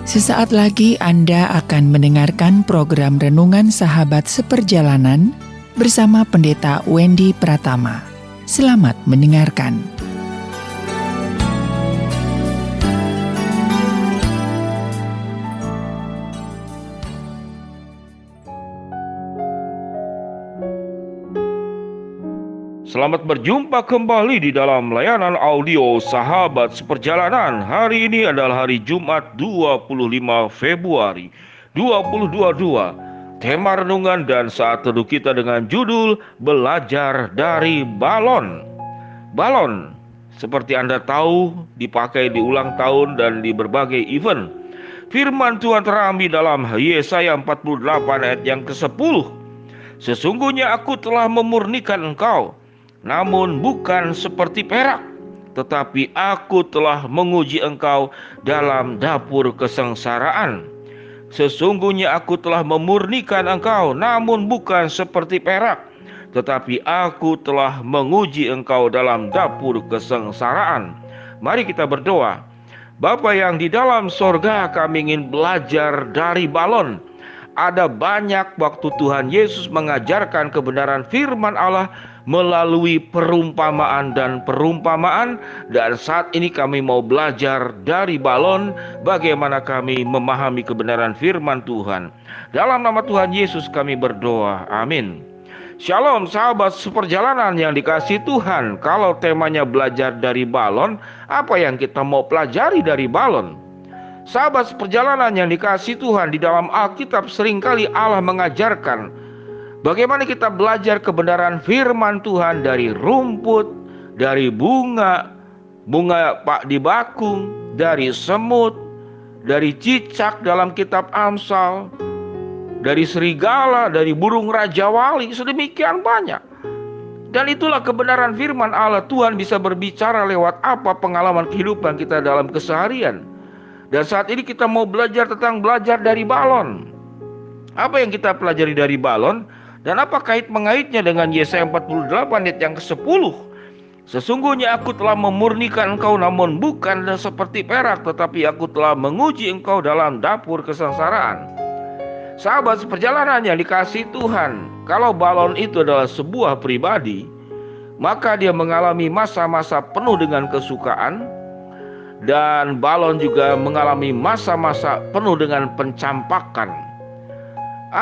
Sesaat lagi Anda akan mendengarkan program Renungan Sahabat Seperjalanan bersama Pendeta Wendy Pratama. Selamat mendengarkan. Selamat berjumpa kembali di dalam layanan audio Sahabat Seperjalanan. Hari ini adalah hari Jumat 25 Februari 2022. Tema renungan dan saat teduh kita dengan judul Belajar dari Balon. Balon, seperti Anda tahu, dipakai di ulang tahun dan di berbagai event. Firman Tuhan terambil dalam Yesaya 48 ayat yang ke-10. Sesungguhnya aku telah memurnikan engkau, namun bukan seperti perak, tetapi aku telah menguji engkau dalam dapur kesengsaraan. Sesungguhnya aku telah memurnikan engkau, namun bukan seperti perak, tetapi aku telah menguji engkau dalam dapur kesengsaraan. Mari kita berdoa. Bapa yang di dalam sorga, kami ingin belajar dari balon. Ada banyak waktu Tuhan Yesus mengajarkan kebenaran firman Allah melalui perumpamaan dan perumpamaan, dan saat ini kami mau belajar dari balon bagaimana kami memahami kebenaran firman Tuhan. Dalam nama Tuhan Yesus kami berdoa, amin. Shalom sahabat seperjalanan yang dikasihi Tuhan. Kalau temanya belajar dari balon, apa yang kita mau pelajari dari balon? Sahabat seperjalanan yang dikasihi Tuhan, di dalam Alkitab seringkali Allah mengajarkan bagaimana kita belajar kebenaran firman Tuhan dari rumput, dari bunga pak di bakung, dari semut, dari cicak dalam kitab Amsal, dari serigala, dari burung rajawali, sedemikian banyak. Dan itulah kebenaran firman Allah. Tuhan bisa berbicara lewat apa pengalaman kehidupan kita dalam keseharian. Dan saat ini kita mau belajar tentang belajar dari balon. Apa yang kita pelajari dari balon? Dan apa kait-mengaitnya dengan Yesaya 48 ayat yang ke-10? Sesungguhnya aku telah memurnikan engkau, namun bukan seperti perak, tetapi aku telah menguji engkau dalam dapur kesengsaraan. Sahabat seperjalanan yang dikasihi Tuhan, kalau balon itu adalah sebuah pribadi, maka dia mengalami masa-masa penuh dengan kesukaan, dan balon juga mengalami masa-masa penuh dengan pencampakan.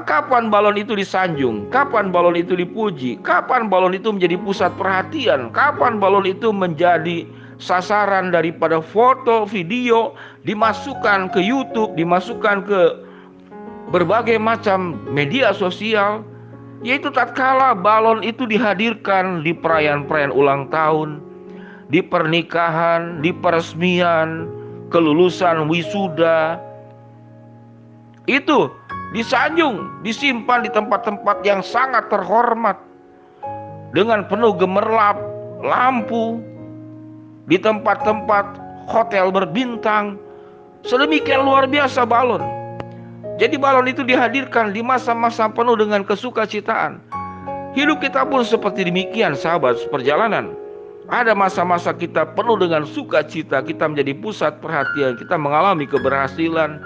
Kapan balon itu disanjung? Kapan balon itu dipuji? Kapan balon itu menjadi pusat perhatian? Kapan balon itu menjadi sasaran daripada foto, video, dimasukkan ke YouTube, dimasukkan ke berbagai macam media sosial? Yaitu tatkala balon itu dihadirkan di perayaan-perayaan ulang tahun, di pernikahan, di peresmian, kelulusan, wisuda. Itu disanjung, disimpan di tempat-tempat yang sangat terhormat dengan penuh gemerlap lampu, di tempat-tempat hotel berbintang. Sedemikian luar biasa balon. Jadi balon itu dihadirkan di masa-masa penuh dengan kesukacitaan. Hidup kita pun seperti demikian sahabat seperjalanan. Ada masa-masa kita penuh dengan sukacita, kita menjadi pusat perhatian, kita mengalami keberhasilan,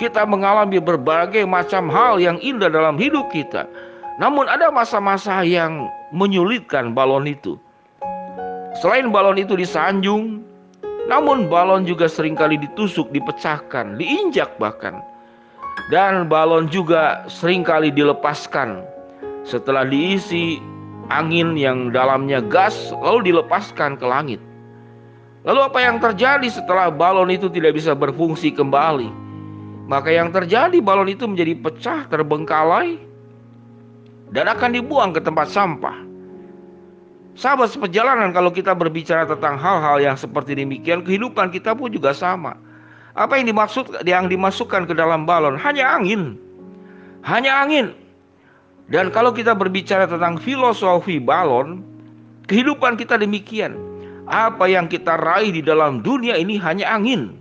kita mengalami berbagai macam hal yang indah dalam hidup kita. Namun ada masa-masa yang menyulitkan balon itu. Selain balon itu disanjung, namun balon juga seringkali ditusuk, dipecahkan, diinjak bahkan. Dan balon juga seringkali dilepaskan. Setelah diisi angin yang dalamnya gas, lalu dilepaskan ke langit. Lalu apa yang terjadi setelah balon itu tidak bisa berfungsi kembali? Maka yang terjadi, balon itu menjadi pecah, terbengkalai, dan akan dibuang ke tempat sampah. Sahabat seperjalanan, kalau kita berbicara tentang hal-hal yang seperti demikian, kehidupan kita pun juga sama. Apa yang dimasukkan ke dalam balon? Hanya angin. Hanya angin. Dan kalau kita berbicara tentang filosofi balon, kehidupan kita demikian. Apa yang kita raih di dalam dunia ini hanya angin.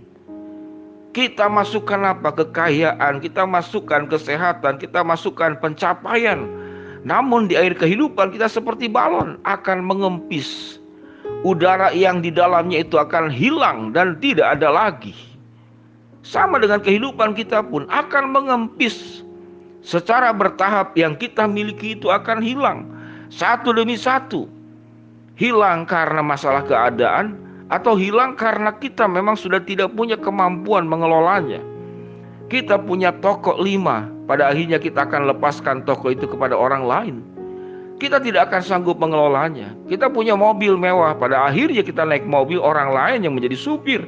Kita masukkan apa? Kekayaan, kita masukkan kesehatan, kita masukkan pencapaian. Namun di akhir kehidupan kita seperti balon, akan mengempis. Udara yang di dalamnya itu akan hilang dan tidak ada lagi. Sama dengan kehidupan kita pun akan mengempis. Secara bertahap yang kita miliki itu akan hilang. Satu demi satu. Hilang karena masalah keadaan, atau hilang karena kita memang sudah tidak punya kemampuan mengelolanya. Kita punya toko 5, pada akhirnya kita akan lepaskan toko itu kepada orang lain. Kita tidak akan sanggup mengelolanya. Kita punya mobil mewah, pada akhirnya kita naik mobil orang lain yang menjadi supir.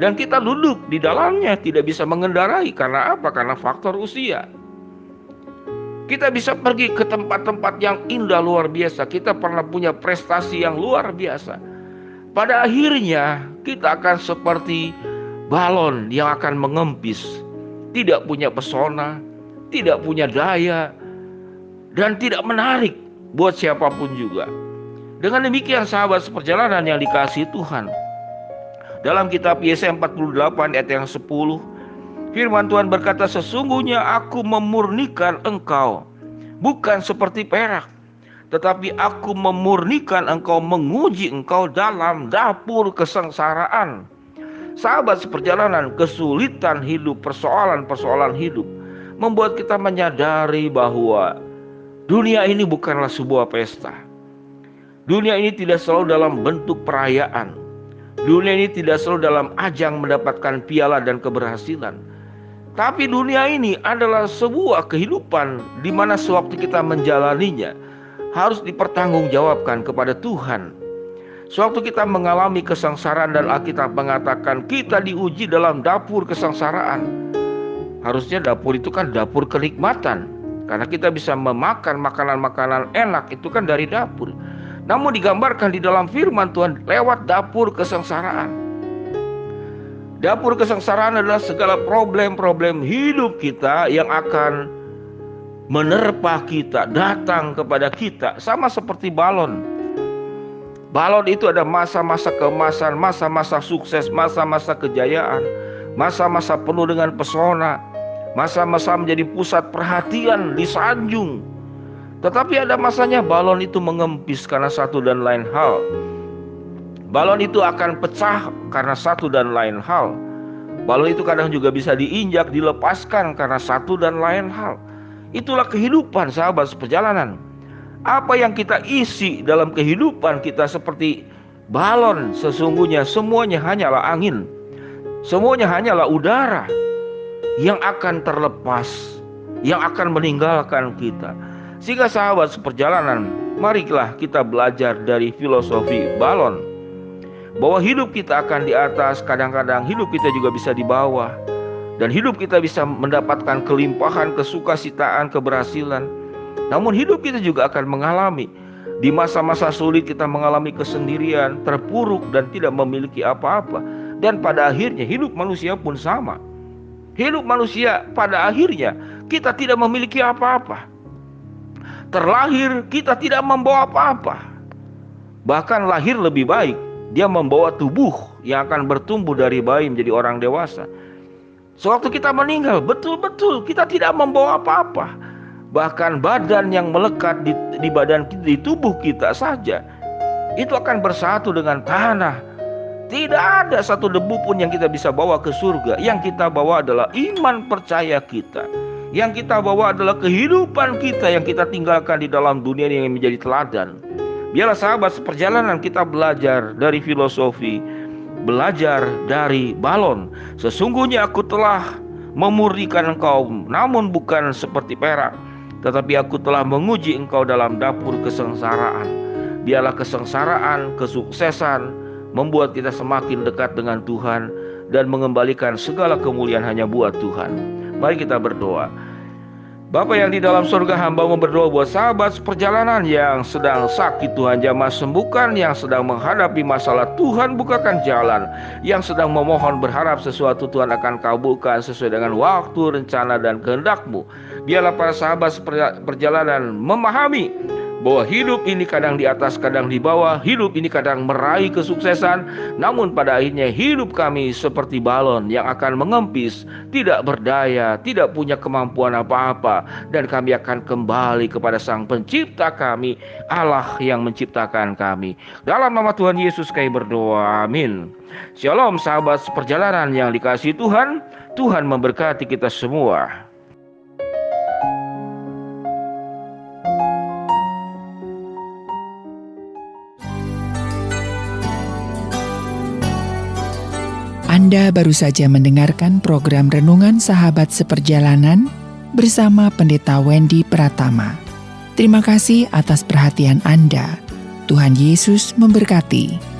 Dan kita duduk di dalamnya, tidak bisa mengendarai. Karena apa? Karena faktor usia. Kita bisa pergi ke tempat-tempat yang indah luar biasa. Kita pernah punya prestasi yang luar biasa. Pada akhirnya kita akan seperti balon yang akan mengempis. Tidak punya pesona, tidak punya daya, dan tidak menarik buat siapapun juga. Dengan demikian sahabat seperjalanan yang dikasihi Tuhan, dalam kitab Yesaya 48 ayat yang 10, firman Tuhan berkata, sesungguhnya aku memurnikan engkau, bukan seperti perak, tetapi aku memurnikan engkau, menguji engkau dalam dapur kesengsaraan. Sahabat seperjalanan, kesulitan hidup, persoalan-persoalan hidup membuat kita menyadari bahwa dunia ini bukanlah sebuah pesta. Dunia ini tidak selalu dalam bentuk perayaan. Dunia ini tidak selalu dalam ajang mendapatkan piala dan keberhasilan. Tapi dunia ini adalah sebuah kehidupan di mana sewaktu kita menjalaninya harus dipertanggungjawabkan kepada Tuhan. Sewaktu kita mengalami kesengsaraan dan Alkitab mengatakan kita diuji dalam dapur kesengsaraan. Harusnya dapur itu kan dapur kenikmatan. Karena kita bisa memakan makanan-makanan enak itu kan dari dapur. Namun digambarkan di dalam firman Tuhan lewat dapur kesengsaraan. Dapur kesengsaraan adalah segala problem-problem hidup kita yang akan menerpa kita, datang kepada kita. Sama seperti balon. Balon itu ada masa-masa keemasan, masa-masa sukses, masa-masa kejayaan, masa-masa penuh dengan pesona, masa-masa menjadi pusat perhatian, disanjung. Tetapi ada masanya balon itu mengempis karena satu dan lain hal. Balon itu akan pecah karena satu dan lain hal. Balon itu kadang juga bisa diinjak, dilepaskan karena satu dan lain hal. Itulah kehidupan sahabat seperjalanan. Apa yang kita isi dalam kehidupan kita seperti balon, sesungguhnya semuanya hanyalah angin. Semuanya hanyalah udara yang akan terlepas, yang akan meninggalkan kita. Sehingga sahabat seperjalanan, marilah kita belajar dari filosofi balon, bahwa hidup kita akan di atas, kadang-kadang hidup kita juga bisa di bawah. Dan hidup kita bisa mendapatkan kelimpahan, kesukasitaan, keberhasilan. Namun hidup kita juga akan mengalami di masa-masa sulit kita mengalami kesendirian, terpuruk dan tidak memiliki apa-apa. Dan pada akhirnya hidup manusia pun sama. Hidup manusia pada akhirnya kita tidak memiliki apa-apa. Terlahir kita tidak membawa apa-apa. Bahkan lahir lebih baik, dia membawa tubuh yang akan bertumbuh dari bayi menjadi orang dewasa. Sewaktu kita meninggal, betul-betul kita tidak membawa apa-apa. Bahkan badan yang melekat di badan kita, di tubuh kita saja, itu akan bersatu dengan tanah. Tidak ada satu debu pun yang kita bisa bawa ke surga. Yang kita bawa adalah iman percaya kita. Yang kita bawa adalah kehidupan kita yang kita tinggalkan di dalam dunia ini yang menjadi teladan. Biarlah sahabat seperjalanan kita belajar dari filosofi, belajar dari balon. Sesungguhnya aku telah memurnikan engkau, namun bukan seperti perak, tetapi aku telah menguji engkau dalam dapur kesengsaraan. Biarlah kesengsaraan, kesuksesan membuat kita semakin dekat dengan Tuhan dan mengembalikan segala kemuliaan hanya buat Tuhan. Mari kita berdoa. Bapa yang di dalam surga, hamba-Mu berdoa buat sahabat seperjalanan yang sedang sakit, Tuhan jamah sembuhkan. Yang sedang menghadapi masalah, Tuhan bukakan jalan. Yang sedang memohon berharap sesuatu, Tuhan akan kabulkan sesuai dengan waktu, rencana dan kehendak-Mu. Biarlah para sahabat perjalanan memahami bahwa hidup ini kadang di atas, kadang di bawah, hidup ini kadang meraih kesuksesan, namun pada akhirnya hidup kami seperti balon yang akan mengempis, tidak berdaya, tidak punya kemampuan apa-apa, dan kami akan kembali kepada Sang Pencipta kami, Allah yang menciptakan kami. Dalam nama Tuhan Yesus kami berdoa, amin. Shalom sahabat seperjalanan yang dikasihi Tuhan, Tuhan memberkati kita semua. Anda baru saja mendengarkan program Renungan Sahabat Seperjalanan bersama Pendeta Wendy Pratama. Terima kasih atas perhatian Anda. Tuhan Yesus memberkati.